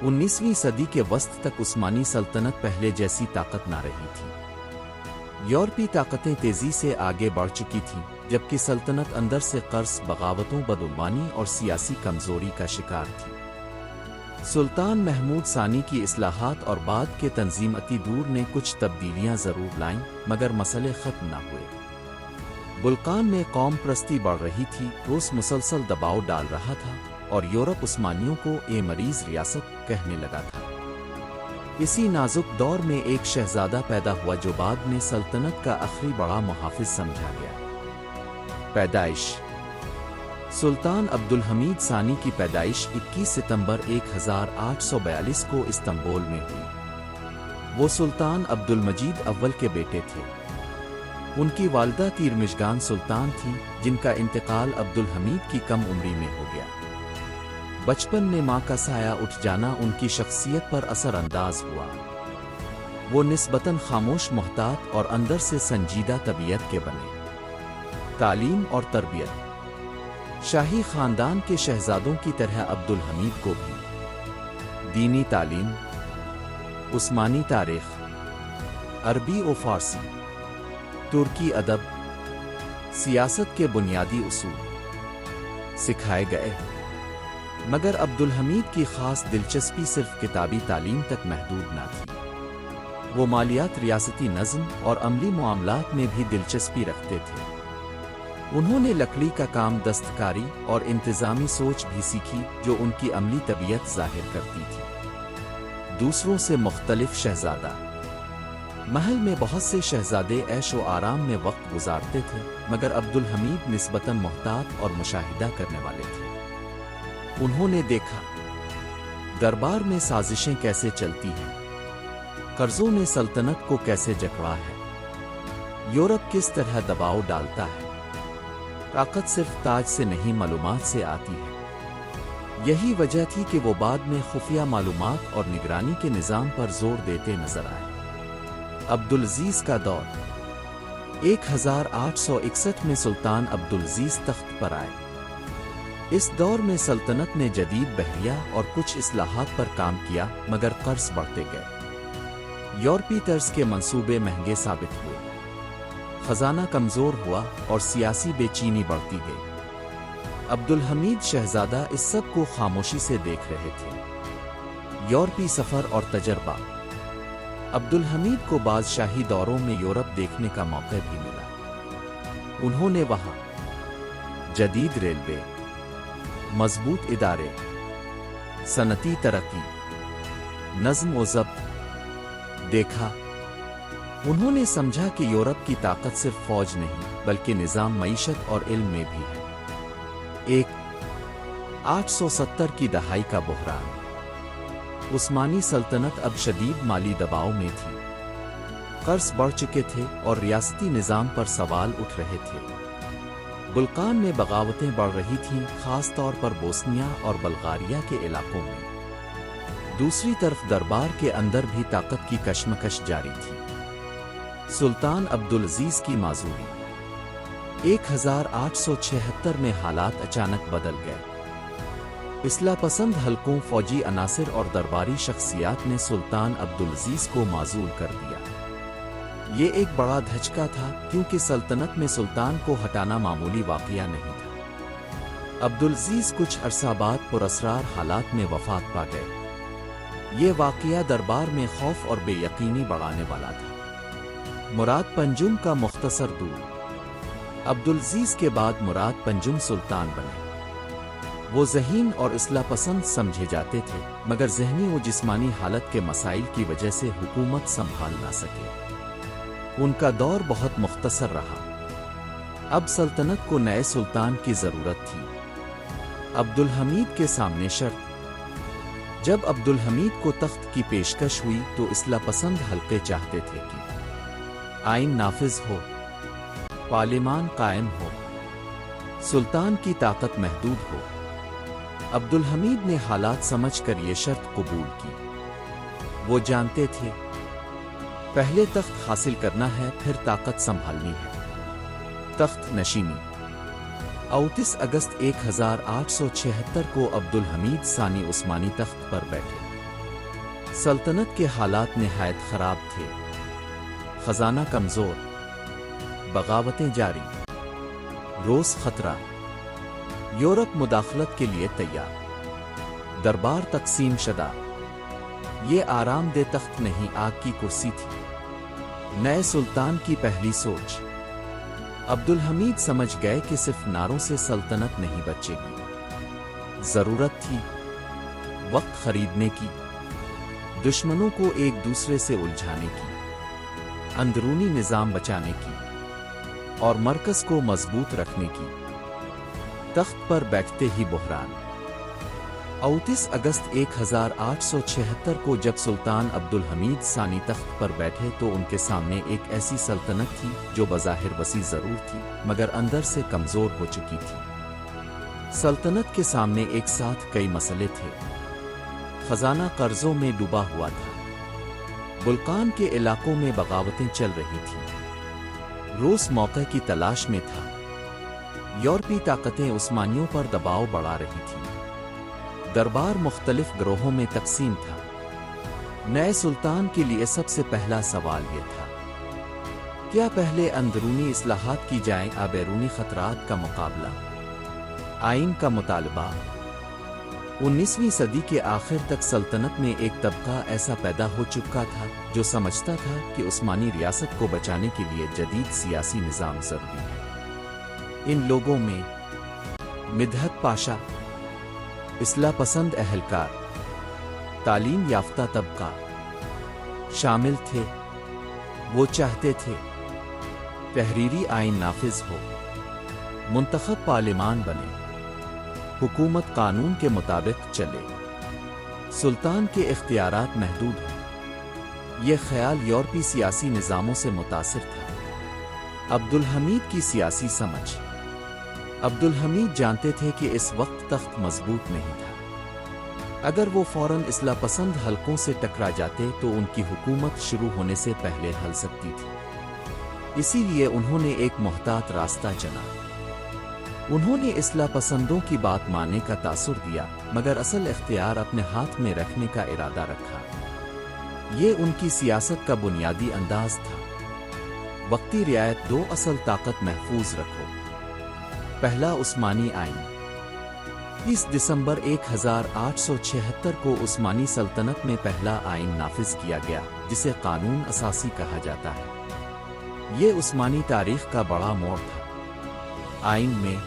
19ویں صدی کے وسط تک عثمانی سلطنت پہلے جیسی طاقت نہ رہی تھی۔ یورپی طاقتیں تیزی سے آگے بڑھ چکی تھیں، جبکہ سلطنت اندر سے قرض، بغاوتوں، بدعنوانی اور سیاسی کمزوری کا شکار تھی۔ سلطان محمود ثانی کی اصلاحات اور بعد کے تنظیماتی دور نے کچھ تبدیلیاں ضرور لائیں، مگر مسئلے ختم نہ ہوئے۔ بلقان میں قوم پرستی بڑھ رہی تھی، روس مسلسل دباؤ ڈال رہا تھا، اور یورپ عثمانیوں کو اے مریض ریاست کہنے لگا تھا۔ اسی نازک دور میں ایک شہزادہ پیدا ہوا جو بعد میں سلطنت کا آخری بڑا محافظ سمجھا گیا۔ پیدائش: سلطان عبدالحمید ثانی کی پیدائش 21 ستمبر 1842 کو استنبول میں ہوئی۔ وہ سلطان عبدالمجید اول کے بیٹے تھے۔ ان کی والدہ تیرمشگان سلطان تھیں، جن کا انتقال عبدالحمید کی کم عمری میں ہو گیا۔ بچپن میں ماں کا سایہ اٹھ جانا ان کی شخصیت پر اثر انداز ہوا۔ وہ نسبتاً خاموش، محتاط اور اندر سے سنجیدہ طبیعت کے بنے۔ تعلیم اور تربیت: شاہی خاندان کے شہزادوں کی طرح عبدالحمید کو بھی دینی تعلیم، عثمانی تاریخ، عربی و فارسی، ترکی ادب، سیاست کے بنیادی اصول سکھائے گئے، مگر عبدالحمید کی خاص دلچسپی صرف کتابی تعلیم تک محدود نہ تھی۔ وہ مالیات، ریاستی نظم اور عملی معاملات میں بھی دلچسپی رکھتے تھے۔ انہوں نے لکڑی کا کام، دستکاری اور انتظامی سوچ بھی سیکھی، جو ان کی عملی طبیعت ظاہر کرتی تھی۔ دوسروں سے مختلف: شہزادہ محل میں بہت سے شہزادے عیش و آرام میں وقت گزارتے تھے، مگر عبدالحمید نسبتاً محتاط اور مشاہدہ کرنے والے تھے۔ انہوں نے دیکھا دربار میں سازشیں کیسے چلتی ہیں، قرضوں نے سلطنت کو کیسے جکڑا ہے، یورپ کس طرح دباؤ ڈالتا ہے۔ طاقت صرف تاج سے نہیں، معلومات سے آتی ہے۔ یہی وجہ تھی کہ وہ بعد میں خفیہ معلومات اور نگرانی کے نظام پر زور دیتے نظر آئے۔ عبدالعزیز کا دور: 1861 میں سلطان عبدالعزیز تخت پر آئے۔ اس دور میں سلطنت نے جدید بحریہ اور کچھ اصلاحات پر کام کیا، مگر قرض بڑھتے گئے۔ یورپی طرز کے منصوبے مہنگے ثابت ہوئے، خزانہ کمزور ہوا اور سیاسی بے چینی بڑھتی گئی۔ عبدالحمید شہزادہ اس سب کو خاموشی سے دیکھ رہے تھے۔ یورپی سفر اور تجربہ: عبدالحمید کو بعض شاہی دوروں میں یورپ دیکھنے کا موقع بھی ملا۔ انہوں نے وہاں جدید ریلوے، مضبوط ادارے، صنعتی ترقی، نظم و ضبط دیکھا۔ انہوں نے سمجھا کہ یورپ کی طاقت صرف فوج نہیں، بلکہ نظام، معیشت اور علم میں بھی ہے۔ 1870 کی دہائی کا بحران: عثمانی سلطنت اب شدید مالی دباؤ میں تھی، قرض بڑھ چکے تھے اور ریاستی نظام پر سوال اٹھ رہے تھے۔ بلقان میں بغاوتیں بڑھ رہی تھیں، خاص طور پر بوسنیا اور بلغاریہ کے علاقوں میں۔ دوسری طرف دربار کے اندر بھی طاقت کی کشمکش جاری تھی۔ سلطان عبدالعزیز کی معذوری: 1876 میں حالات اچانک بدل گئے۔ اصلاح پسند حلقوں، فوجی عناصر اور درباری شخصیات نے سلطان عبدالعزیز کو معزول کر دیا۔ یہ ایک بڑا دھچکا تھا، کیونکہ سلطنت میں سلطان کو ہٹانا معمولی واقعہ نہیں تھا۔ عبدالعزیز کچھ عرصہ بعد پراسرار حالات میں وفات پا گئے۔ یہ واقعہ دربار میں خوف اور بے یقینی بڑھانے والا تھا۔ مراد پنجم کا مختصر دور: عبدالعزیز کے بعد مراد پنجم سلطان بنے۔ وہ ذہین اور اصلاح پسند سمجھے جاتے تھے، مگر ذہنی و جسمانی حالت کے مسائل کی وجہ سے حکومت سنبھال نہ سکے۔ ان کا دور بہت مختصر رہا۔ اب سلطنت کو نئے سلطان کی ضرورت تھی۔ عبدالحمید کے سامنے شرط: جب عبدالحمید کو تخت کی پیشکش ہوئی تو اصلاح پسند حلقے چاہتے تھے کہ آئین نافذ ہو، پارلیمان قائم ہو، سلطان کی طاقت محدود ہو۔ عبدالحمید نے حالات سمجھ کر یہ شرط قبول کی۔ وہ جانتے تھے پہلے تخت حاصل کرنا ہے، پھر طاقت سنبھالنی ہے۔ تخت نشینی: 29 اگست 1876 کو عبدالحمید ثانی عثمانی تخت پر بیٹھے۔ सल्तनत के हालात निहायत खराब थे। खजाना कमजोर, बगावतें जारी, रोज खतरा, यूरोप मुदाखलत के लिए तैयार, दरबार तकसीम शदा। ये आरामदेह तख्त नहीं, आग की कुर्सी थी। नए सुल्तान की पहली सोच। अब्दुल हमीद समझ गए कि सिर्फ नारों से सल्तनत नहीं बचेगी। जरूरत थी वक्त खरीदने की, दुश्मनों को एक दूसरे से उलझाने की, अंदरूनी निजाम बचाने की और मरकज को मजबूत रखने की। तख्त पर बैठते ही बुहरान। 29 अगस्त 1876 को जब सुल्तान अब्दुल हमीद सानी तख्त पर बैठे तो उनके सामने एक ऐसी सल्तनत थी जो बज़ाहिर वसी जरूर थी मगर अंदर से कमजोर हो चुकी थी। सल्तनत के सामने एक साथ कई मसले थे। खजाना कर्जों में डूबा हुआ था। बुल्कान के इलाकों में बगावतें चल रही थीं। रूस मौके की तलाश में था। यूरोपी ताकतें उस्मानियों पर दबाव बढ़ा रही थीं। दरबार मुख्तलिफ ग्रोहों में तकसीम था। नए सुल्तान के लिए सबसे पहला सवाल यह था, क्या पहले अंदरूनी इस्लाहात की जाएं या बैरूनी खतरात का मुकाबला? आइन का मुतालबा। 19वीं सदी के आखिर तक सल्तनत में एक तबका ऐसा पैदा हो चुका था जो समझता था कि उस्मानी रियासत को बचाने के लिए जदीद सियासी निज़ाम जरूरी है। इन लोगों में मिदहत पाशा, इस्लाह पसंद अहलकार, तालीम याफ्ता तबका शामिल थे। वो चाहते थे तहरीरी आइन नाफिज हो, मुंतखब पार्लिमान बने, हुकूमत कानून के मुताबिक चले, सुल्तान के इख्तियारात महदूद हों। यह ख्याल यूरोपी सियासी निज़ामों से मुतासिर था। अब्दुल हमीद की सियासी समझ। अब्दुल हमीद जानते थे कि इस वक्त तख्त मजबूत नहीं था। अगर वो फौरन इस्लाह पसंद हलकों से टकरा जाते तो उनकी हुकूमत शुरू होने से पहले हल सकती थी। इसीलिए उन्होंने एक मोहतात रास्ता चुना। उन्होंने इस्लाह पसंदों की बात मानने का तासुर दिया मगर असल इख्तियार अपने हाथ में रखने का इरादा रखा। ये उनकी सियासत का बुनियादी अंदाज था। वक्ती रियायत। 2 असल ताकत महफूज रखो। पहला, उस्मानी आइन। 30 दिसंबर 1876 को उस्मानी सल्तनत में पहला आइन नाफिज किया गया जिसे कानून असासी कहा जाता है। ये उस्मानी तारीख का बड़ा मोड़ था। आइन में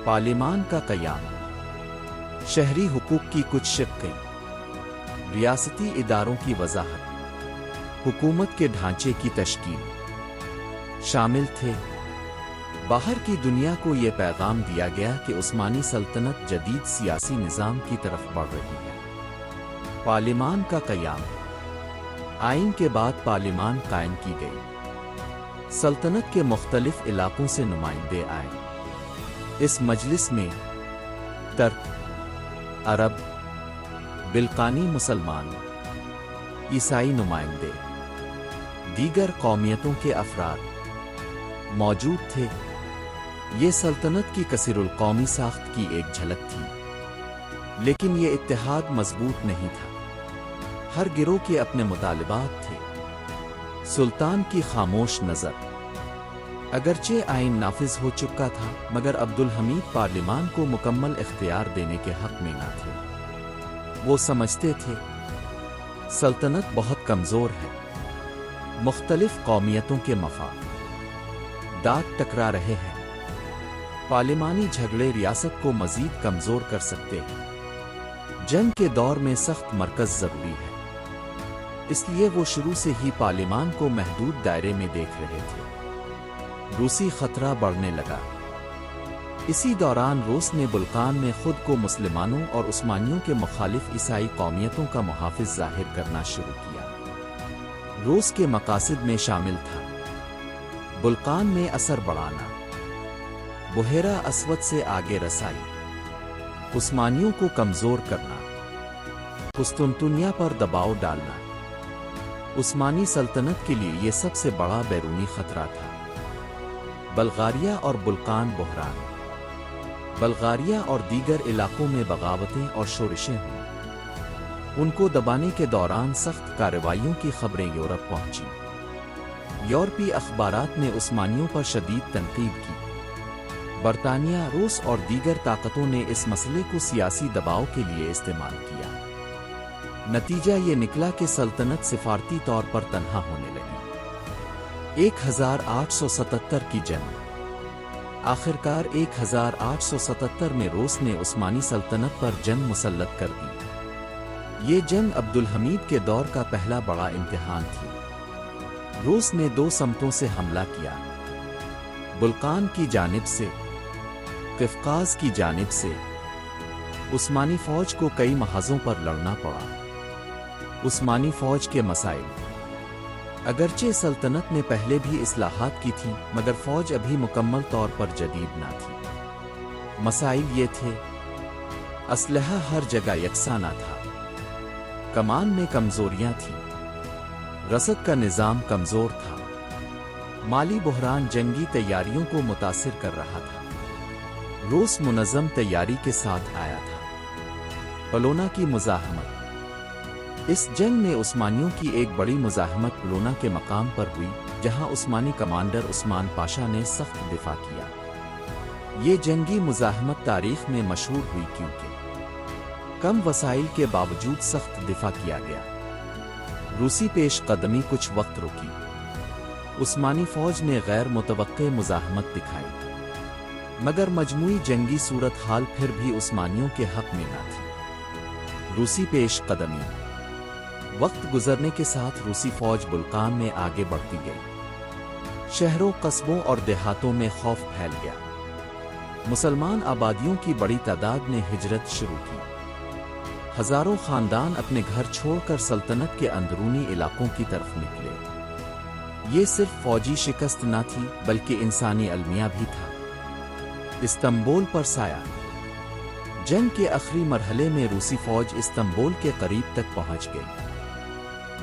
पार्लिमान का क़याम, शहरी हुकूक की कुछ शिक्कें, रियासती इदारों की वजाहत, हुकूमत के ढांचे की तश्कील शामिल थे। बाहर की दुनिया को यह पैगाम दिया गया कि उस्मानी सल्तनत जदीद सियासी निज़ाम की तरफ बढ़ रही है। पार्लिमान का क़याम। आइन के बाद पार्लिमान कायम की गई। सल्तनत के मुख्तलिफ इलाकों से नुमाइंदे आए। इस मजलिस में तर्क, अरब, बिल्कानी मुसलमान, ईसाई नुमाइंदे, दीगर कौमियतों के अफराद मौजूद थे। ये सल्तनत की कसीरुल कौमी साख्त की एक झलक थी, लेकिन ये इत्तेहाद मजबूत नहीं था। हर गिरोह के अपने मुतालिबात थे। सुल्तान की खामोश नज़र। अगरचे आइन नाफिज हो चुका था मगर अब्दुल हमीद पार्लिमान को मुकम्मल इख्तियार देने के हक में न थे। वो समझते थे सल्तनत बहुत कमज़ोर है। मुख्तलिफ कौमियतों के मफादात टकरा रहे हैं। पार्लिमानी झगड़े रियासत को मजीद कमजोर कर सकते हैं। जंग के दौर में सख्त मरकज जरूरी है, इसलिए वो शुरू से ही पार्लिमान को महदूद दायरे में देख रहे थे। रूसी खतरा बढ़ने लगा। इसी दौरान रूस ने बुल्कान में खुद को मुसलमानों और उस्मानियों के मुखालिफ ईसाई कौमियतों का मुहाफिज जाहिर करना शुरू किया। रूस के मकासद में शामिल था बुल्कान में असर बढ़ाना, बुहेरा असवद से आगे रसाई, उस्मानियों को कमजोर करना, कुस्तुनतुनिया पर दबाव डालना। उस्मानी सल्तनत के लिए यह सबसे बड़ा बैरूनी खतरा था। बल्गारिया और बुल्कान बहरान। बल्गारिया और दीगर इलाकों में बगावतें और शोरिशें हुईं। ان کو دبانے کے دوران سخت کارروائیوں کی خبریں یورپ پہنچیں۔ یورپی اخبارات نے عثمانیوں پر شدید تنقید کی۔ برطانیہ، روس اور دیگر طاقتوں نے اس مسئلے کو سیاسی دباؤ کے لیے استعمال کیا۔ نتیجہ یہ نکلا کہ سلطنت سفارتی طور پر تنہا ہونے لگی۔ 1877 کی جنگ۔ آخرکار 1877 میں روس نے عثمانی سلطنت پر جنگ مسلط کر دی۔ یہ جنگ عبدالحمید کے دور کا پہلا بڑا امتحان تھی۔ روس نے 2 سمتوں سے حملہ کیا، بلقان کی جانب سے، قفقاز کی جانب سے۔ عثمانی فوج کو کئی محاذوں پر لڑنا پڑا۔ عثمانی فوج کے مسائل۔ اگرچہ سلطنت نے پہلے بھی اصلاحات کی تھی، مگر فوج ابھی مکمل طور پر جدید نہ تھی۔ مسائل یہ تھے: اسلحہ ہر جگہ یکساں نہ تھا، کمان میں کمزوریاں تھیں، رسد کا نظام کمزور تھا، مالی بحران جنگی تیاریوں کو متاثر کر رہا تھا۔ روس منظم تیاری کے ساتھ آیا تھا۔ پلونا کی مزاحمت۔ اس جنگ میں عثمانیوں کی ایک بڑی مزاحمت پلونا کے مقام پر ہوئی، جہاں عثمانی کمانڈر عثمان پاشا نے سخت دفاع کیا۔ یہ جنگی مزاحمت تاریخ میں مشہور ہوئی کیونکہ کم وسائل کے باوجود سخت دفاع کیا گیا۔ روسی پیش قدمی کچھ وقت رکی۔ عثمانی فوج نے غیر متوقع مزاحمت دکھائی، مگر مجموعی جنگی صورتحال پھر بھی عثمانیوں کے حق میں نہ تھی۔ روسی پیش قدمی۔ وقت گزرنے کے ساتھ روسی فوج بلقان میں آگے بڑھتی گئی۔ شہروں، قصبوں اور دیہاتوں میں خوف پھیل گیا۔ مسلمان آبادیوں کی بڑی تعداد نے ہجرت شروع کی۔ ہزاروں خاندان اپنے گھر چھوڑ کر سلطنت کے اندرونی علاقوں کی طرف نکلے۔ یہ صرف فوجی شکست نہ تھی، بلکہ انسانی المیہ بھی تھا۔ استنبول پر سایہ۔ جنگ کے آخری مرحلے میں روسی فوج استنبول کے قریب تک پہنچ گئی۔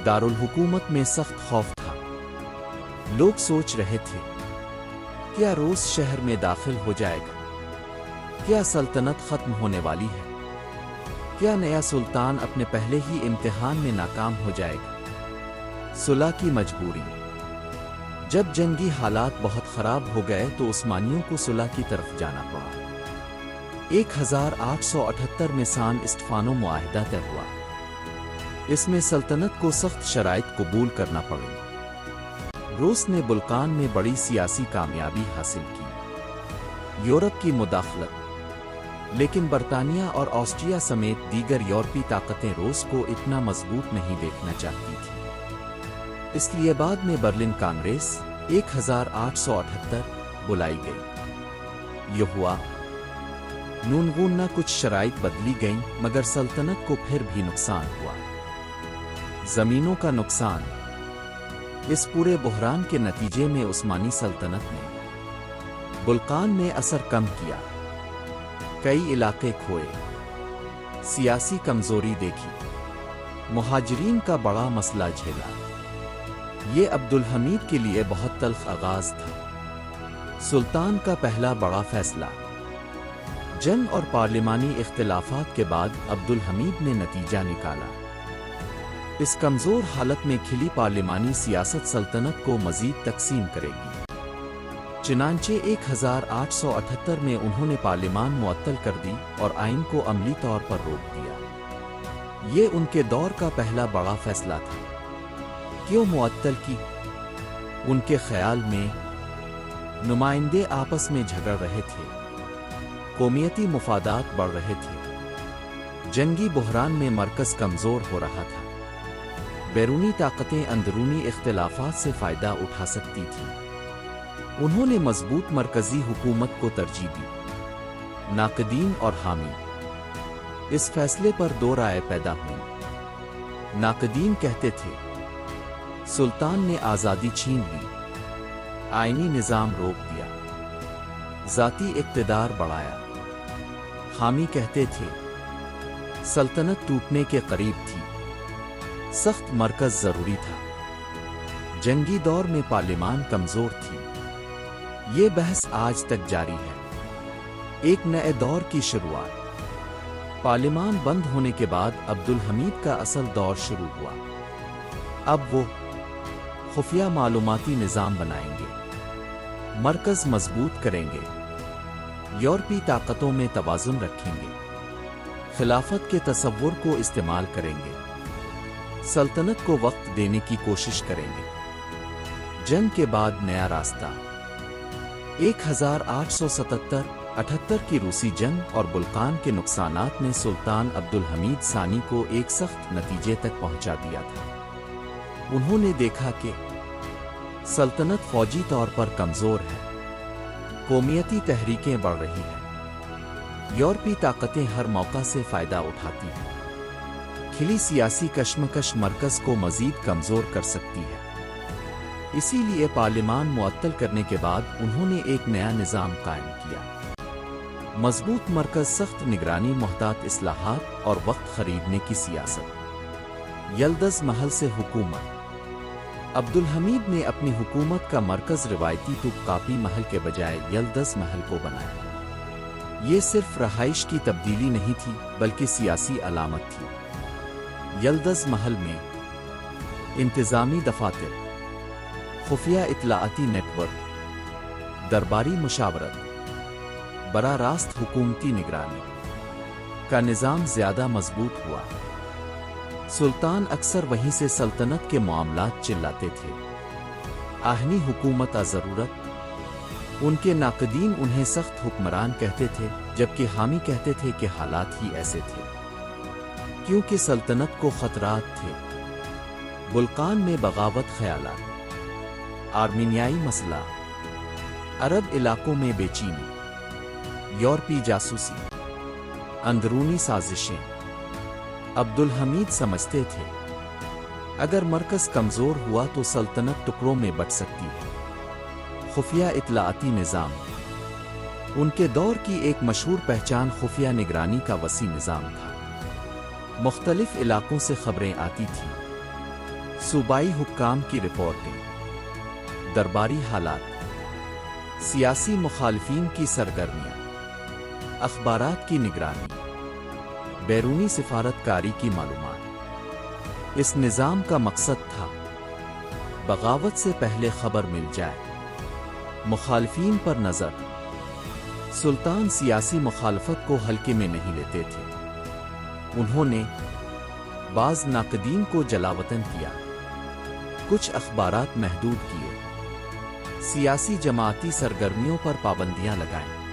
دارالحکومت میں سخت خوف تھا۔ لوگ سوچ رہے تھے، کیا روس شہر میں داخل ہو جائے گا؟ کیا سلطنت ختم ہونے والی ہے؟ کیا نیا سلطان اپنے پہلے ہی امتحان میں ناکام ہو جائے گا؟ صلح کی مجبوری۔ جب جنگی حالات بہت خراب ہو گئے تو عثمانیوں کو صلح کی طرف جانا پڑا۔ 1878 میں سان اسٹفانو معاہدہ طے ہوا۔ اس میں سلطنت کو سخت شرائط قبول کرنا پڑی۔ روس نے بلقان میں بڑی سیاسی کامیابی حاصل کی۔ یورپ کی مداخلت۔ لیکن برطانیہ اور آسٹریا سمیت دیگر یورپی طاقتیں روس کو اتنا مضبوط نہیں دیکھنا چاہتی تھیں۔ اس لیے بعد میں برلن کانگریس 1878 بلائی گئی۔ یہ ہوا نون نہ کچھ شرائط بدلی گئیں، مگر سلطنت کو پھر بھی نقصان ہوا۔ زمینوں کا نقصان۔ اس پورے بحران کے نتیجے میں عثمانی سلطنت نے بلقان میں اثر کم کیا، کئی علاقے کھوئے، سیاسی کمزوری دیکھی، مہاجرین کا بڑا مسئلہ جھیلا۔ یہ عبدالحمید کے لیے بہت تلخ آغاز تھا۔ سلطان کا پہلا بڑا فیصلہ۔ جنگ اور پارلیمانی اختلافات کے بعد عبدالحمید نے نتیجہ نکالا۔ اس کمزور حالت میں کھلی پارلیمانی سیاست سلطنت کو مزید تقسیم کرے گی۔ چنانچہ 1878 میں انہوں نے پارلیمان معطل کر دی اور آئین کو عملی طور پر روک دیا۔ یہ ان کے دور کا پہلا بڑا فیصلہ تھا۔ کیوں معطل کی؟ ان کے خیال میں نمائندے آپس میں جھگڑ رہے تھے، قومیتی مفادات بڑھ رہے تھے، جنگی بحران میں مرکز کمزور ہو رہا تھا، بیرونی طاقتیں اندرونی اختلافات سے فائدہ اٹھا سکتی تھیں۔ انہوں نے مضبوط مرکزی حکومت کو ترجیح دی۔ ناقدین اور حامی۔ اس فیصلے پر دو رائے پیدا ہوئیں۔ ناقدین کہتے تھے سلطان نے آزادی چھین لی، آئینی نظام روک دیا، ذاتی اقتدار بڑھایا۔ حامی کہتے تھے سلطنت ٹوٹنے کے قریب تھی، سخت مرکز ضروری تھا، جنگی دور میں پارلیمان کمزور تھی۔ یہ بحث آج تک جاری ہے۔ ایک نئے دور کی شروعات۔ पार्लिमान बंद होने के बाद अब्दुल हमीद का असल दौर शुरू हुआ। अब वो खुफिया मालूमाती निज़ाम बनाएंगे, मरकज़ मजबूत करेंगे, यूरोपी ताकतों में तवाज़ुन रखेंगे, खिलाफत के तसव्वुर को इस्तेमाल करेंगे, सल्तनत को वक्त देने की कोशिश करेंगे। जंग के बाद नया रास्ता। 1877-78 की रूसी जंग और बुल्कान के नुकसानात ने सुल्तान अब्दुल हमीद सानी को एक सख्त नतीजे तक पहुंचा दिया था। उन्होंने देखा कि सल्तनत फौजी तौर पर कमजोर है, कौमियती तहरीकें बढ़ रही हैं, यूरोपी ताकतें हर मौका से फायदा उठाती हैं, खिली सियासी कश्मकश मरकज को मजीद कमजोर कर सकती है। इसीलिए पार्लिमान मुअत्तल करने के बाद उन्होंने एक नया निज़ाम कायम किया। मजबूत मरकज, सख्त निगरानी, मुहतात इस्लाहात और वक्त खरीदने की सियासत। यल्दज़ महल से हुकूमत। अब्दुल हमीद ने अपनी हुकूमत का मरकज रिवायती तोपकापी महल के बजाय यल्दज़ महल को बनाया। ये सिर्फ रहाइश की तब्दीली नहीं थी बल्कि सियासी अलामत थी। यल्दज़ महल में इंतज़ामी दफातर, खुफिया इत्तलाआती नेटवर्क, दरबारी मुशावरत, बराह रास्त हुकूमती निगरानी का निज़ाम ज़्यादा मजबूत हुआ। सुल्तान अक्सर वहीं से सल्तनत के मामलात चिल्लाते थे। आहनी हुकूमत ज़रूरत। उनके नाकदीन उन्हें सख्त हुक्मरान कहते थे, जबकि हामी कहते थे कि हालात ही ऐसे थे क्योंकि सल्तनत को खतरात थे। बुल्कान में बगावत ख्यालात, आर्मीनियाई मसला, अरब इलाकों में बेचैनी, यूरोपी जासूसी, अंदरूनी साजिशें। अब्दुल हमीद समझते थे अगर मरकज कमजोर हुआ तो सल्तनत टुकड़ों में बट सकती है। खुफिया इत्तलाआती निज़ाम। उनके दौर की एक मशहूर पहचान खुफिया निगरानी का वसी निज़ाम था। मुख्तलिफ इलाकों से खबरें आती थीं, सूबाई हुक्काम की रिपोर्टें, दरबारी हालात, सियासी मुखालिफिन की सरगर्मियां, अखबारात की निगरानी, बैरूनी सिफारतकारी की मालूमात। इस निज़ाम का मकसद था बगावत से पहले खबर मिल जाए, मुखालिफिन पर नज़र। सुल्तान सियासी मुखालफत को हल्के में नहीं लेते थे। उन्होंने बाज़ नाकदीन को जलावतन किया, कुछ अखबारात महदूद किए, सियासी जमाती सरगर्मियों पर पाबंदियां लगाएं,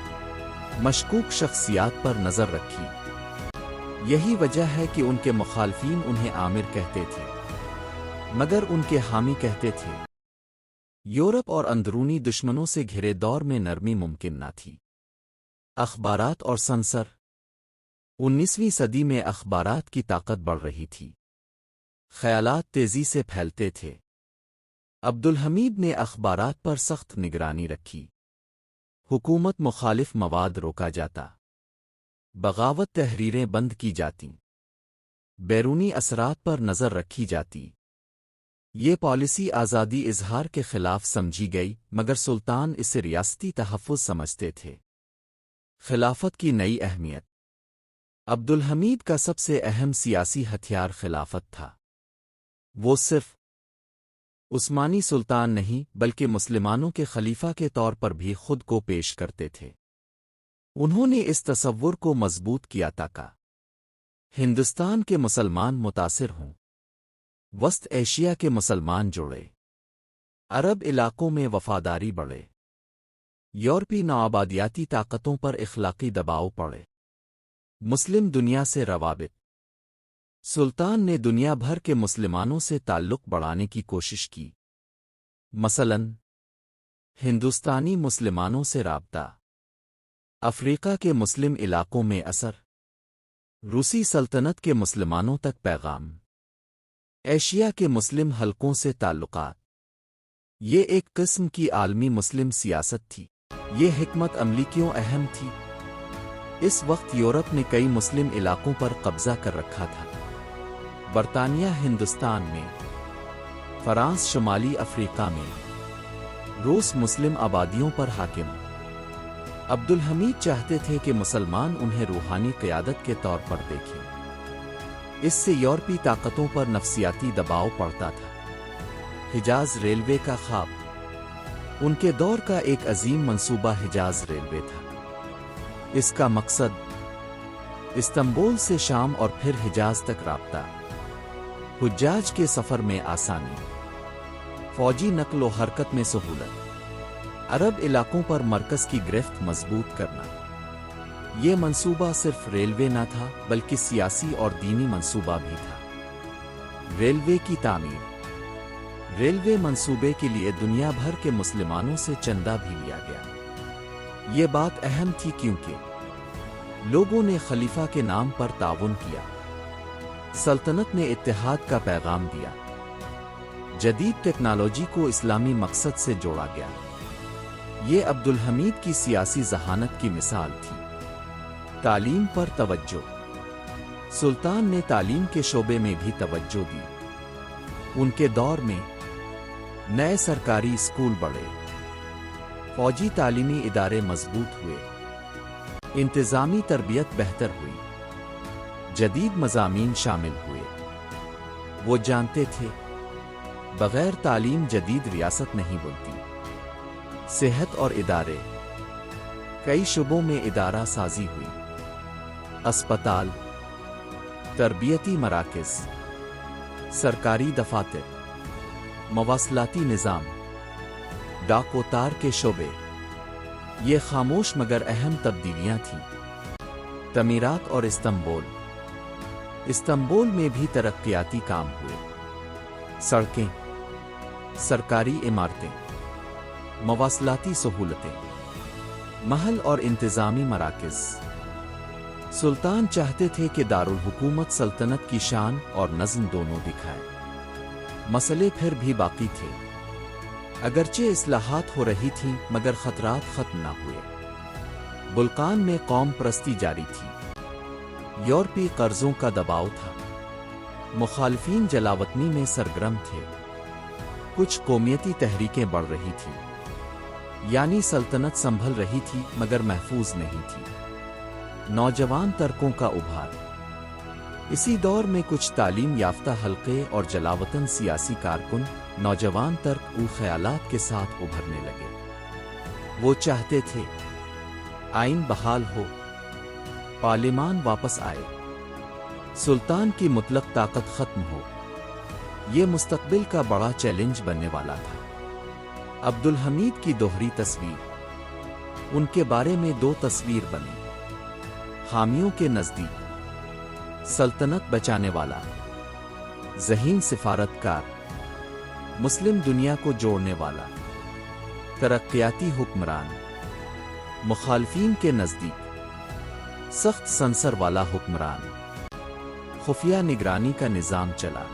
मशकूक शख्सियात पर नज़र रखी। यही वजह है कि उनके मुखालफीन उन्हें आमिर कहते थे, मगर उनके हामी कहते थे। यूरोप और अंदरूनी दुश्मनों से घिरे दौर में नरमी मुमकिन न थी। अखबारात और संसर। 19वीं सदी में अखबारात की ताकत बढ़ रही थी, ख्यालात तेजी से फैलते थे। अब्दुल हमीद ने अखबारात पर सख्त निगरानी रखी। हुकूमत मुखालिफ मवाद रोका जाता, बगावत तहरीरें बंद की जाती, बैरूनी असरात पर नज़र रखी जाती। ये पॉलिसी आज़ादी इजहार के खिलाफ समझी गई, मगर सुल्तान इसे रियासती तहफ़्फ़ुज़ समझते थे। खिलाफत की नई अहमियत। अब्दुल हमीद का सबसे अहम सियासी हथियार खिलाफत था। वो सिर्फ उस्मानी सुल्तान नहीं बल्कि मुसलमानों के खलीफा के तौर पर भी खुद को पेश करते थे। उन्होंने इस तसव्वुर को मजबूत किया ताकि हिंदुस्तान के मुसलमान मुतासिर हों, वस्त एशिया के मुसलमान जुड़े, अरब इलाकों में वफादारी बढ़े, यूरोपी नौआबादियाती ताकतों पर इखलाकी दबाव पड़े, मुस्लिम दुनिया से रवाबित। सुल्तान ने दुनिया भर के मुसलमानों से ताल्लुक़ बढ़ाने की कोशिश की। मसलन हिंदुस्तानी मुसलमानों से राब्ता, अफ्रीका के मुस्लिम इलाकों में असर, रूसी सल्तनत के मुसलमानों तक पैगाम, एशिया के मुस्लिम हलकों से ताल्लुकात। ये एक किस्म की आलमी मुस्लिम सियासत थी। ये हिकमत अमली क्यों अहम थी? इस वक्त यूरोप ने कई मुस्लिम इलाकों पर कब्जा कर रखा था। बरतानिया हिंदुस्तान में, फ्रांस शुमाली अफ्रीका में, रूस मुस्लिम आबादियों पर हाकिम, अब्दुल हमीद चाहते थे कि मुसलमान उन्हें रूहानी क़यादत के तौर पर देखें। इससे यूरोपी ताकतों पर नफसियाती दबाव पड़ता था। हिजाज रेलवे का ख्वाब। उनके दौर का एक अजीम मंसूबा हिजाज रेलवे था। इसका मकसद इस्तांबुल से शाम और फिर हिजाज तक राब्ता, हुज्जाज के सफ़र में आसानी, फौजी नकलो हरकत में सहूलत, अरब इलाकों पर मरकज़ की गिरफ्त मजबूत करना। ये मंसूबा सिर्फ रेलवे न था बल्कि सियासी और दीनी मंसूबा भी था। रेलवे की तामीर। रेलवे मंसूबे के लिए दुनिया भर के मुसलमानों से चंदा भी लिया गया। ये बात अहम थी क्योंकि लोगों ने खलीफा के नाम पर ताउन किया। सल्तनत ने इत्तेहाद का पैगाम दिया। जदीद टेक्नोलॉजी को इस्लामी मकसद से जोड़ा गया। ये अब्दुल हमीद की सियासी जहानत की मिसाल थी। तालीम पर तवज्जो। सुल्तान ने तालीम के शोबे में भी तवज्जो दी। उनके दौर में नए सरकारी स्कूल बढ़े, फौजी तालीमी इदारे मजबूत हुए, इंतजामी तरबियत बेहतर हुई, जदीद मज़ामीन शामिल हुए। वो जानते थे बगैर तालीम जदीद रियासत नहीं बनती। सेहत और इदारे। कई शुबों में इदारा साजी हुई। अस्पताल, तरबियती मराकज़, सरकारी दफातर, मवासलाती निज़ाम, डाक व तार के शोबे। ये खामोश मगर अहम तब्दीलियां थीं। तमीरात और इस्तांबुल। इस्तांबुल में भी तरक्याती काम हुए। सड़कें, सरकारी इमारतें, मवासलाती सहूलतें, महल और इंतजामी मराकज़। सुल्तान चाहते थे कि दारुल हुकूमत सल्तनत की शान और नज़्म दोनों दिखाए। मसले फिर भी बाकी थे। अगरचे इस्लाहात हो रही थीं मगर खतरात खत्म न हुए। बुल्कान में कौम परस्ती जारी थी। यूरोपी कर्जों का दबाव था। मुखालिफिन जलावतनी में सरगर्म थे। कुछ कौमियती तहरीकें बढ़ रही थीं। यानी सल्तनत संभल रही थी मगर महफूज नहीं थी। नौजवान तर्कों का उभार। इसी दौर में कुछ तालीम याफ्ता हल्के और जलावतन सियासी कारकुन नौजवान तर्क व ख्यालात के साथ उभरने लगे। वो चाहते थे आइन बहाल हो, पार्लिमान वापस आए, सुल्तान की मुतलक ताकत खत्म हो। ये मुस्तकबिल का बड़ा चैलेंज बनने वाला था। अब्दुल हमीद की दोहरी तस्वीर। उनके बारे में दो तस्वीर बनी। हामियों के नजदीक सल्तनत बचाने वाला, ज़हीन सिफारतकार, मुस्लिम दुनिया को जोड़ने वाला, तरक्याती हुक्मरान। मुखालिफिन के नजदीक सख्त संसर वाला हुक्मरान, खुफिया निगरानी का निज़ाम चला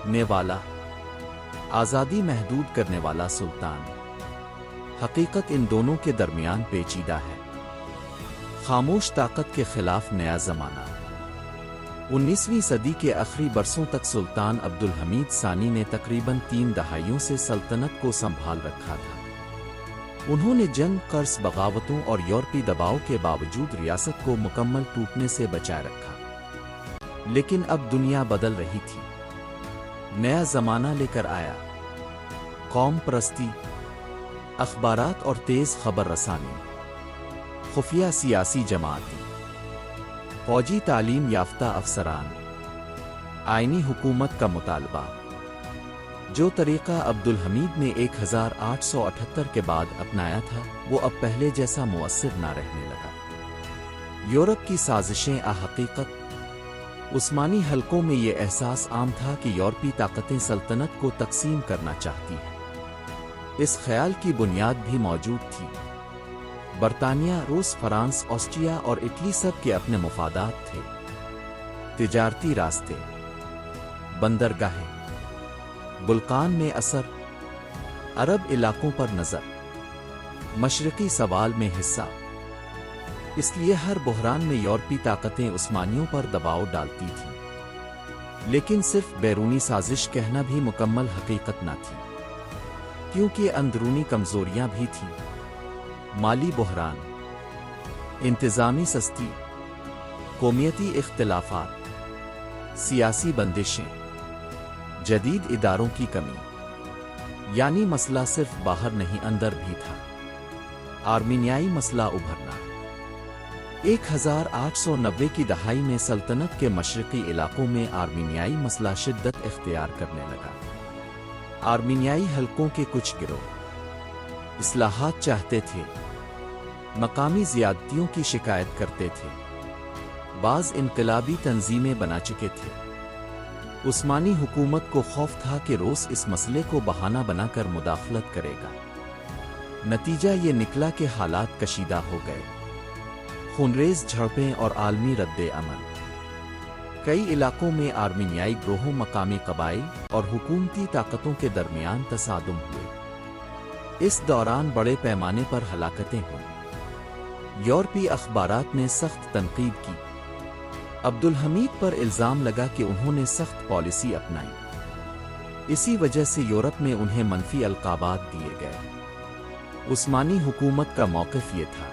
ने वाला, आज़ादी महदूद करने वाला सुल्तान। हकीकत इन दोनों के दरमियान पेचीदा है। खामोश ताकत के खिलाफ नया जमाना। 19वीं सदी के आखिरी बरसों तक सुल्तान अब्दुल हमीद सानी ने तकरीबन 3 दहाइयों से सल्तनत को संभाल रखा था। उन्होंने जंग, कर्ज, बगावतों और यूरोपी दबाव के बावजूद रियासत को मुकम्मल टूटने से बचाए रखा। लेकिन अब दुनिया बदल रही थी। नया जमाना लेकर आया कौम परस्ती, अखबारात और तेज खबर रसानी, खुफिया सियासी जमाती, फौजी तालीम याफ्ता अफसरान, आईनी हुकूमत का मुतालबा। जो तरीका अब्दुल हमीद ने 1878 के बाद अपनाया था वो अब पहले जैसा मुअस्सिर ना रहने लगा। यूरोप की साजिशें हकीकत। उस्मानी हलकों में ये एहसास आम था कि यूरोपी ताकतें सल्तनत को तकसीम करना चाहती हैं। इस ख्याल की बुनियाद भी मौजूद थी। बरतानिया, रूस, फ्रांस, ऑस्ट्रिया और इटली सब के अपने मुफादात थे। तिजारती रास्ते, बंदरगाहें, बुल्कान में असर, अरब इलाकों पर नजर, मशरकी सवाल में हिस्सा। इसलिए हर बहरान में यूरोपी ताकतें उस्मानियों पर दबाव डालती थीं। लेकिन सिर्फ बैरूनी साजिश कहना भी मुकम्मल हकीकत न थी, क्योंकि अंदरूनी कमजोरियां भी थीं। माली बहरान, इंतज़ामी सस्ती, कौमियती इख्तिलाफात, सियासी बंदिशें, जदीद इदारों की कमी। यानी मसला सिर्फ बाहर नहीं अंदर भी था। आर्मीनियाई मसला उभरना। 1890 की दहाई में सल्तनत के मशरक़ी इलाकों में आर्मीनियाई मसला शिद्दत इख्तियार करने लगा। आर्मीनियाई हलकों के कुछ गिरोह इस्लाहात चाहते थे, मकामी ज़ियादतियों की शिकायत करते थे, बाज़ इनकलाबी तंजीमें बना चुके थे। उस्मानी हुकूमत को खौफ था कि रूस इस मसले को बहाना बनाकर मुदाखलत करेगा। नतीजा ये निकला कि हालात कशीदा हो गए। खूनरेज़ झड़पें और आलमी रद्द-ए-अमल। कई इलाकों में आर्मीनियाई ग्रोहों, मकामी कबाइल और हुकूमती ताकतों के दरमियान तसादुम हुए। इस दौरान बड़े पैमाने पर हलाकतें हुईं। यूरोपीय अखबारात ने सख्त तनकीद की। अब्दुल हमीद पर इल्ज़ाम लगा कि उन्होंने सख्त पॉलिसी अपनाई। इसी वजह से यूरोप में उन्हें मनफी अलकाबात दिए गए। उस्मानी हुकूमत का मौक़िफ़ ये था।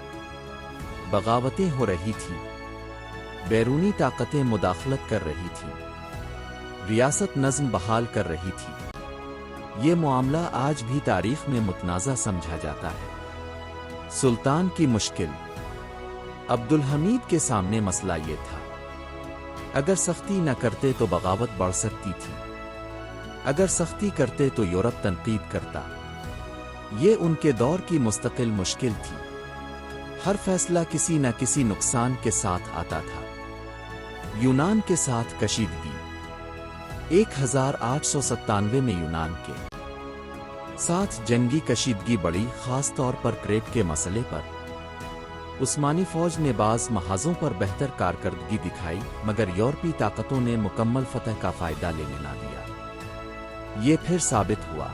बगावतें हो रही थीं, बैरूनी ताकतें मुदाखलत कर रही थीं, रियासत नज़्म बहाल कर रही थी। ये मामला आज भी तारीख़ में मुतनाज़ा समझा जाता है। सुल्तान की मुश्किल। अब्दुल हमीद के सामने मसला ये था, अगर सख्ती न करते तो बगावत बढ़ सकती थी, अगर सख्ती करते तो यूरोप तनकीद करता। ये उनके दौर की मुस्तकिल मुश्किल थी। हर फैसला किसी न किसी नुकसान के साथ आता था। यूनान के साथ कशीदगी। 1897 में यूनान के साथ जंगी कशीदगी बढ़ी, खास तौर पर क्रेट के मसले पर। उस्मानी फौज ने बाज़ महाजों पर बेहतर कारकर्दगी दिखाई, मगर यूरोपीय ताकतों ने मुकम्मल फतह का फ़ायदा लेने ना दिया। ये फिर साबित हुआ,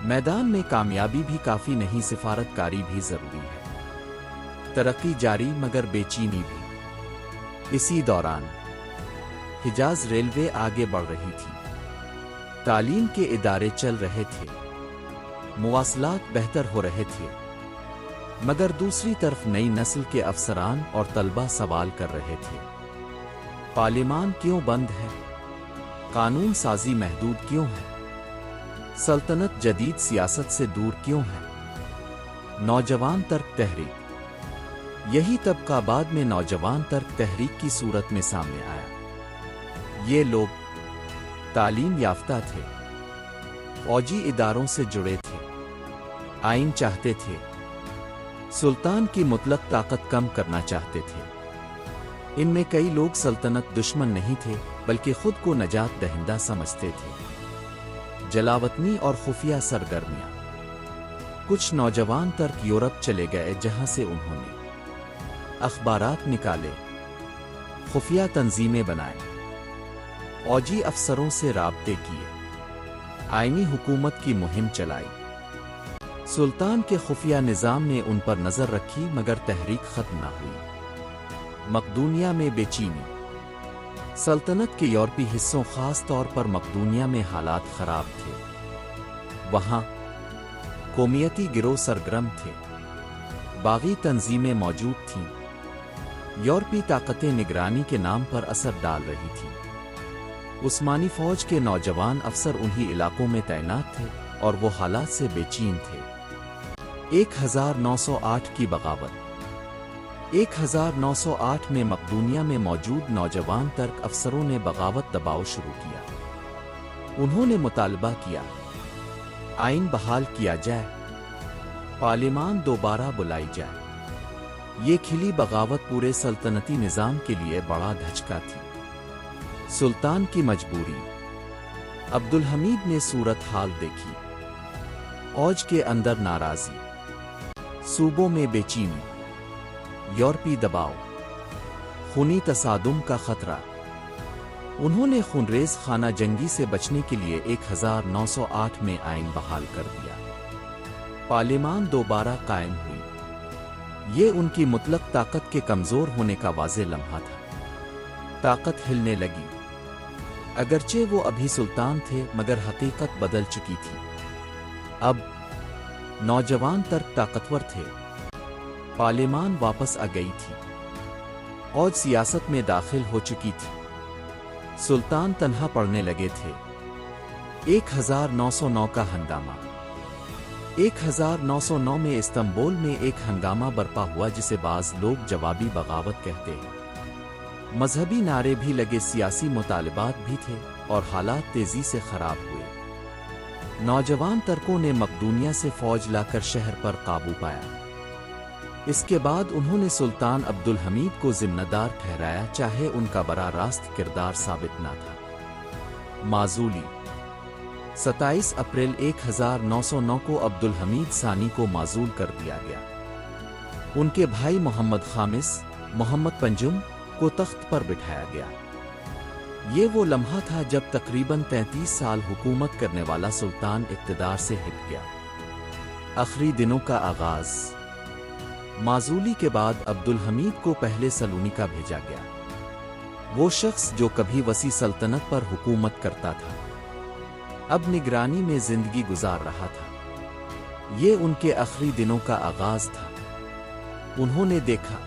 मैदान में कामयाबी भी काफ़ी नहीं, सिफारतकारी भी ज़रूरी है। तरक्की जारी मगर बेचैनी भी। इसी दौरान हिजाज रेलवे आगे बढ़ रही थी, तालीम के इदारे चल रहे थे, मुवासलात बेहतर हो रहे थे, मगर दूसरी तरफ नई नस्ल के अफसरान और तलबा सवाल कर रहे थे। पार्लिमान क्यों बंद है? कानून साजी महदूद क्यों है? सल्तनत जदीद सियासत से दूर क्यों है? नौजवान तर्क तहरीक। यही तबका बाद में नौजवान तर्क तहरीक की सूरत में सामने आया। ये लोग तालीम याफ्ता थे, फौजी इदारों से जुड़े थे, आइन चाहते थे, सुल्तान की मुतलक ताकत कम करना चाहते थे। इनमें कई लोग सल्तनत दुश्मन नहीं थे, बल्कि खुद को नजात दहिंदा समझते थे। जलावतनी और खुफिया सरगर्मियां। कुछ नौजवान तर्क यूरोप चले गए, जहां से उन्होंने अखबारात निकाले, खुफिया तंजीमें बनाए, फौजी अफसरों से राब्ते किए, आईनी हुकूमत की मुहिम चलाई। सुल्तान के खुफिया निज़ाम ने उन पर नज़र रखी, मगर तहरीक ख़त्म न हुई। मकदूनिया में बेचैनी। सल्तनत के यूरोपीय हिस्सों, ख़ास तौर पर मकदूनिया में हालात ख़राब थे। वहाँ कौमियती गिरोह सरगर्म थे, बागी तंजीमें मौजूद थीं। यूरोपीय ताकतें निगरानी के नाम पर असर डाल रही थीं। उस्मानी फ़ौज के नौजवान अफसर उन्हीं इलाकों में तैनात थे और वो हालात से बेचैन थे। 1908 की बगावत। 1908 में मकदूनिया में मौजूद नौजवान तर्क अफसरों ने बगावत दबाव शुरू किया। उन्होंने मुतालबा किया, आइन बहाल किया जाए, पार्लिमान दोबारा बुलाई जाए। ये खिली बगावत पूरे सल्तनती निज़ाम के लिए बड़ा धचका थी। सुल्तान की मजबूरी। अब्दुल हमीद ने सूरत हाल देखी। फौज के अंदर नाराज़ी, सूबों में बेचैनी, यूरोपीय दबाव, खूनी तसादुम का खतरा। उन्होंने खूनरेज़ खाना जंगी से बचने के लिए 1908 में आइन बहाल कर दिया। पार्लिमान दोबारा कायम हुई। ये उनकी मुतलक ताकत के कमज़ोर होने का वाज़े लम्हा था। ताकत हिलने लगी। अगरचे वो अभी सुल्तान थे, मगर हकीकत बदल चुकी थी। अब नौजवान तर्क ताकतवर थे, पार्लिमान वापस आ गई थी। औज सियासत में दाखिल हो चुकी थी। सुल्तान तन्हा पड़ने लगे थे। 1909 का हंगामा। 1909 में इस्तांबुल में एक हंगामा बरपा हुआ जिसे बाज लोग जवाबी बगावत कहते हैं। मजहबी नारे भी लगे, सियासी मुतालिबात भी थे और हालात तेजी से खराब हुए। नौजवान तुर्कों ने मकदूनिया से फौज लाकर शहर पर काबू पाया। इसके बाद उन्होंने सुल्तान अब्दुल हमीद को जिम्मेदार ठहराया, चाहे उनका बड़ा रास्त किरदार साबित न था। माजूली। 27 अप्रैल 1909 को अब्दुल हमीद सानी को माजूल कर दिया गया। उनके भाई मोहम्मद खामिस, मोहम्मद पंजुम को तख्त पर बिठाया गया। ये वो लम्हा था जब तकरीबन 33 साल हुकूमत करने वाला सुल्तान इक़्तिदार से हिट गया। आखिरी दिनों का आगाज। माजूली के बाद अब्दुल हमीद को पहले सलूनिका भेजा गया। वो शख्स जो कभी वसी सल्तनत पर हुकूमत करता था, अब निगरानी में जिंदगी गुजार रहा था। ये उनके आखिरी दिनों का आगाज था। उन्होंने देखा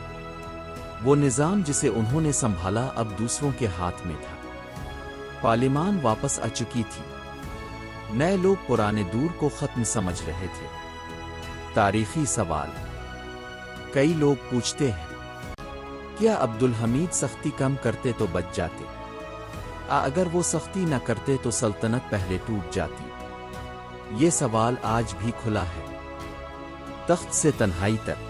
वो निज़ाम जिसे उन्होंने संभाला अब दूसरों के हाथ में था। पार्लिमान वापस आ चुकी थी। नए लोग पुराने दूर को खत्म समझ रहे थे। तारीखी सवाल। कई लोग पूछते हैं, क्या अब्दुल हमीद सख्ती कम करते तो बच जाते? अगर वो सख्ती न करते तो सल्तनत पहले टूट जाती। ये सवाल आज भी खुला है। तख्त से तन्हाई तक।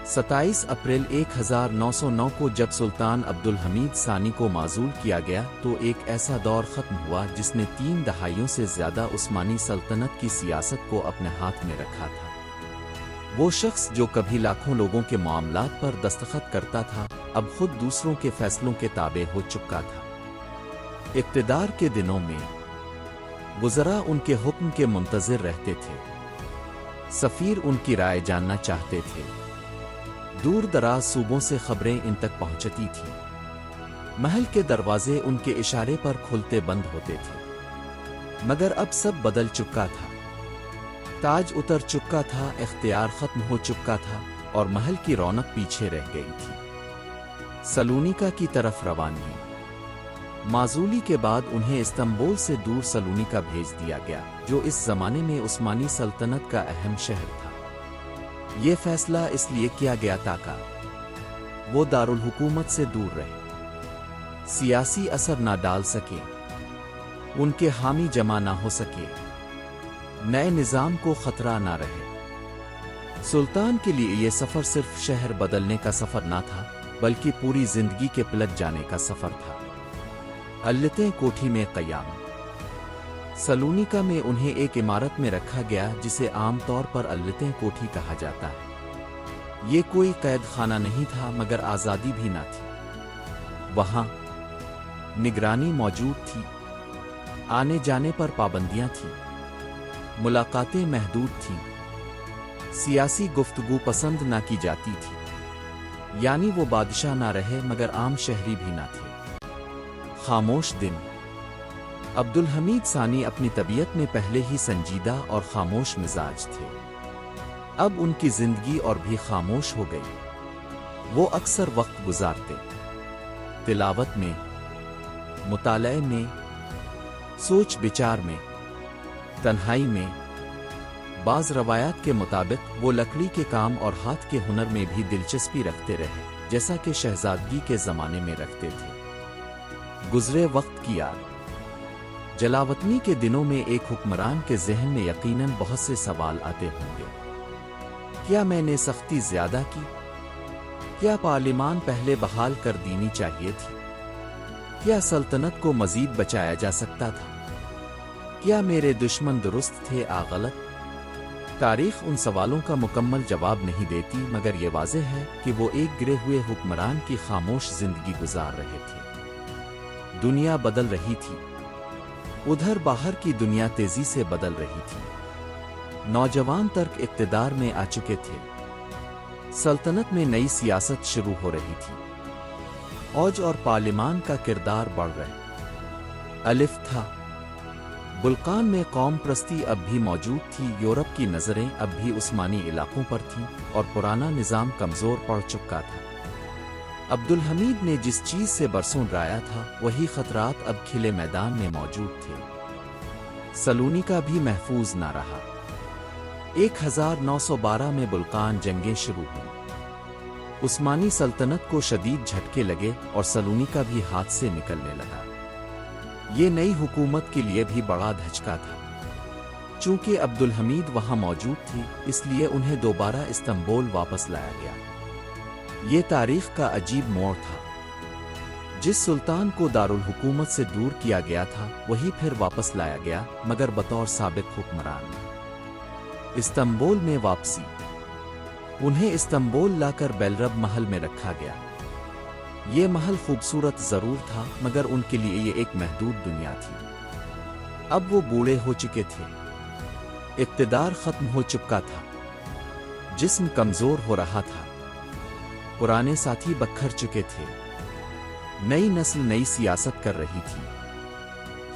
27 अप्रैल 1909 को जब सुल्तान अब्दुल हमीद सानी को माजूल किया गया तो एक ऐसा दौर खत्म हुआ जिसने 3 दहाइयों से ज्यादा उस्मानी सल्तनत की सियासत को अपने हाथ में रखा था। वो शख्स जो कभी लाखों लोगों के मामलात पर दस्तखत करता था, अब खुद दूसरों के फैसलों के ताबे हो चुका था। इक़्तिदार के दिनों में वज़रा उनके हुक्म के मुंतज़िर रहते थे। सफ़ीर उनकी राय जानना चाहते थे। दूर दराज सूबों से खबरें इन तक पहुंचती थीं। महल के दरवाजे उनके इशारे पर खुलते बंद होते थे। मगर अब सब बदल चुका था। ताज उतर चुका था, इख्तियार खत्म हो चुका था और महल की रौनक पीछे रह गई थी। सलूनिका की तरफ रवानगी। माजूली के बाद उन्हें इस्तांबुल से दूर सलूनिका भेज दिया गया, जो इस जमाने में उस्मानी सल्तनत का अहम शहर था। ये फैसला इसलिए किया गया ताकि वो दारुल हुकूमत से दूर रहे, सियासी असर ना डाल सके, उनके हामी जमा ना हो सके, नए निज़ाम को खतरा ना रहे। सुल्तान के लिए यह सफ़र सिर्फ शहर बदलने का सफ़र ना था, बल्कि पूरी जिंदगी के पलट जाने का सफ़र था। अल्लतें कोठी में क़याम। सलूनिका में उन्हें एक इमारत में रखा गया जिसे आम तौर पर अल्लतें कोठी कहा जाता है। ये कोई कैद खाना नहीं था, मगर आज़ादी भी ना थी। वहाँ निगरानी मौजूद थी, आने जाने पर पाबंदियां थीं, मुलाकातें महदूद थीं, सियासी गुफ्तगू पसंद ना की जाती थी। यानी वो बादशाह ना रहे मगर आम शहरी भी ना थे। खामोश दिन। अब्दुल हमीद सानी अपनी तबीयत में पहले ही संजीदा और खामोश मिजाज थे। अब उनकी जिंदगी और भी खामोश हो गई। वो अक्सर वक्त गुजारते तिलावत में, मुताले में, सोच विचार में, तन्हाई में। बाज रवायात के मुताबिक वो लकड़ी के काम और हाथ के हुनर में भी दिलचस्पी रखते रहे, जैसा कि शहजादगी के ज़माने में रखते थे। गुज़रे वक्त की याद। जलावतनी के दिनों में एक हुक्मरान के जहन में यकीनन बहुत से सवाल आते होंगे। क्या मैंने सख्ती ज़्यादा की? क्या पार्लिमान पहले बहाल कर देनी चाहिए थी? क्या सल्तनत को मज़ीद बचाया जा सकता था? क्या मेरे दुश्मन दुरुस्त थे या गलत? तारीख उन सवालों का मुकम्मल जवाब नहीं देती, मगर ये वाज़ेह है कि वो एक गिरे हुए हुक्मरान की खामोश जिंदगी गुजार रहे थे। दुनिया बदल रही थी। उधर बाहर की दुनिया तेजी से बदल रही थी। नौजवान तुर्क इक़्तिदार में आ चुके थे। सल्तनत में नई सियासत शुरू हो रही थी। औज और पार्लिमान का किरदार बढ़ रहे। अलिफ था, बल्कान में कौम प्रस्ती अब भी मौजूद थी। यूरोप की नज़रें अब भी उस्मानी इलाकों पर थीं और पुराना निज़ाम कमज़ोर पड़ चुका था। अब्दुल हमीद ने जिस चीज़ से बरसों डराया था वही खतरात अब खिले मैदान में मौजूद थे। सलूनिका भी महफूज ना रहा। 1912 में बल्कान जंगें शुरू हुईं। उस्मानी सल्तनत को शदीद झटके लगे और सलूनिका भी हाथ से निकलने लगा। ये नई हुकूमत के लिए भी बड़ा धचका था। चूंकि अब्दुल हमीद वहां मौजूद थी, इसलिए उन्हें दोबारा इस्तांबुल वापस लाया गया। ये तारीख का अजीब मोड़ था। जिस सुल्तान को दारुल हुकूमत से दूर किया गया था वही फिर वापस लाया गया, मगर बतौर साबिक हुक्मरान। इस्तांबुल में वापसी। उन्हें इस्तांबुल लाकर बेलरब महल में रखा गया। ये महल खूबसूरत जरूर था, मगर उनके लिए ये एक महदूद दुनिया थी। अब वो बूढ़े हो चुके थे, इक़्तिदार खत्म हो चुका था, जिस्म कमजोर हो रहा था, पुराने साथी बखर चुके थे, नई नस्ल नई सियासत कर रही थी।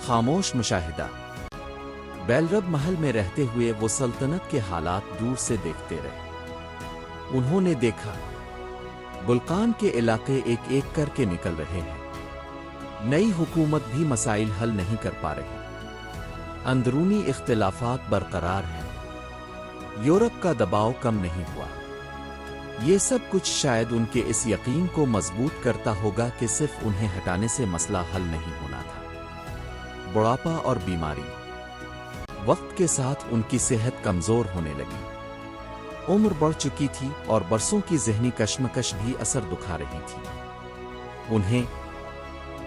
खामोश मुशाहिदा। बेलरब महल में रहते हुए वो सल्तनत के हालात दूर से देखते रहे। उन्होंने देखा बल्कान के इलाके एक एक करके निकल रहे हैं। नई हुकूमत भी मसाइल हल नहीं कर पा रही। अंदरूनी इख्तिलाफात बरकरार हैं। यूरोप का दबाव कम नहीं हुआ। ये सब कुछ शायद उनके इस यकीन को मजबूत करता होगा कि सिर्फ उन्हें हटाने से मसला हल नहीं होना था। बुढ़ापा और बीमारी। वक्त के साथ उनकी सेहत कमजोर होने लगी। उम्र बढ़ चुकी थी और बरसों की ज़हनी कश्मकश भी असर दिखा रही थी। उन्हें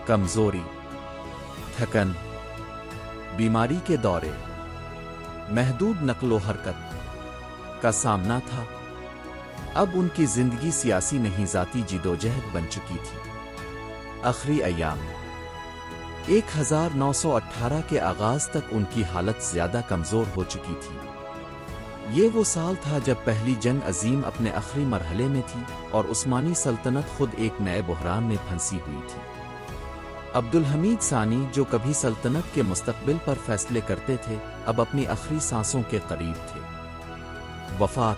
कमजोरी, थकन, बीमारी के दौरे, महदूद नक्लो हरकत का सामना था। अब उनकी जिंदगी सियासी नहीं ज़ाती जिदोजहद बन चुकी थी। आखिरी अय्याम। 1918 के आगाज तक उनकी हालत ज्यादा कमजोर हो चुकी थी। ये वो साल था जब पहली जंग अजीम अपने आखिरी मरहले में थी और उस्मानी सल्तनत खुद एक नए बहरान में फंसी हुई थी। अब्दुल हमीद सानी, जो कभी सल्तनत के मुस्तकबिल पर फैसले करते थे, अब अपनी आखिरी सांसों के करीब थे। वफात।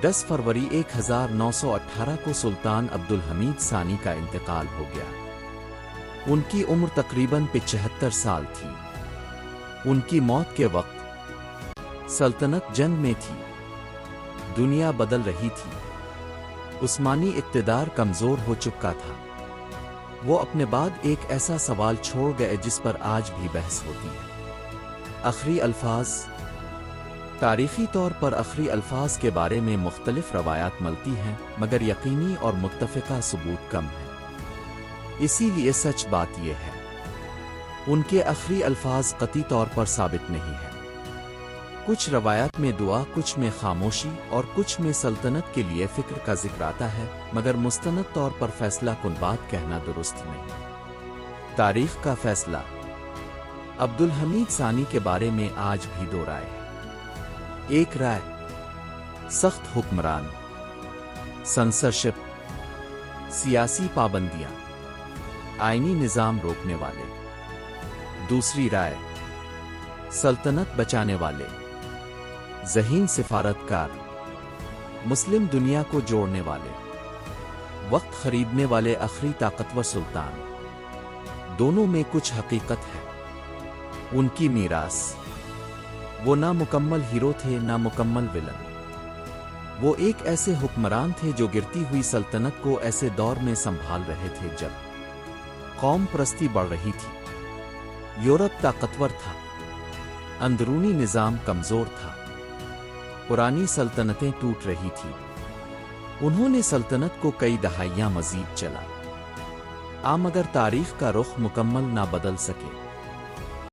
10 फरवरी 1918 को सुल्तान अब्दुल हमीद सानी का इंतकाल हो गया। उनकी उम्र तकरीबन 75 साल थी। उनकी मौत के वक्त सल्तनत जंग में थी। दुनिया बदल रही थी। उस्मानी इक़्तिदार कमजोर हो चुका था। वो अपने बाद एक ऐसा सवाल छोड़ गए जिस पर आज भी बहस होती है। आखिरी अल्फाज। तारीखी तौर पर आखिरी अल्फाज के बारे में मुख्तलिफ रवायात मिलती हैं, मगर यकीनी और मुत्तफ़िक़ा सबूत कम है। इसीलिए सच बात यह है, उनके आखिरी अल्फाज कतई तौर पर साबित नहीं है। कुछ रवायात में दुआ, कुछ में खामोशी और कुछ में सल्तनत के लिए फिक्र का जिक्र आता है, मगर मुस्तनद तौर पर फैसला कुन बात कहना दुरुस्त नहीं। तारीख का फैसला। अब्दुल हमीद सानी के बारे में आज भी दो राय है। एक राय, सख्त हुक्मरान, सेंसरशिप, सियासी पाबंदियां, आईनी निजाम रोकने वाले। दूसरी राय, सल्तनत बचाने वाले, ज़हीन सिफारतकार, मुस्लिम दुनिया को जोड़ने वाले, वक्त खरीदने वाले आखिरी ताकतवर सुल्तान। दोनों में कुछ हकीकत है। उनकी मीरास। वो ना मुकम्मल हीरो थे, ना मुकम्मल विलन। वो एक ऐसे हुक्मरान थे जो गिरती हुई सल्तनत को ऐसे दौर में संभाल रहे थे जब कौम परस्ती बढ़ रही थी, यूरोप ताकतवर था, अंदरूनी निजाम कमजोर था, पुरानी सल्तनतें टूट रही थीं। उन्होंने सल्तनत को कई दहाइयां मजीद चला, मगर तारीख का रुख मुकम्मल ना बदल सके।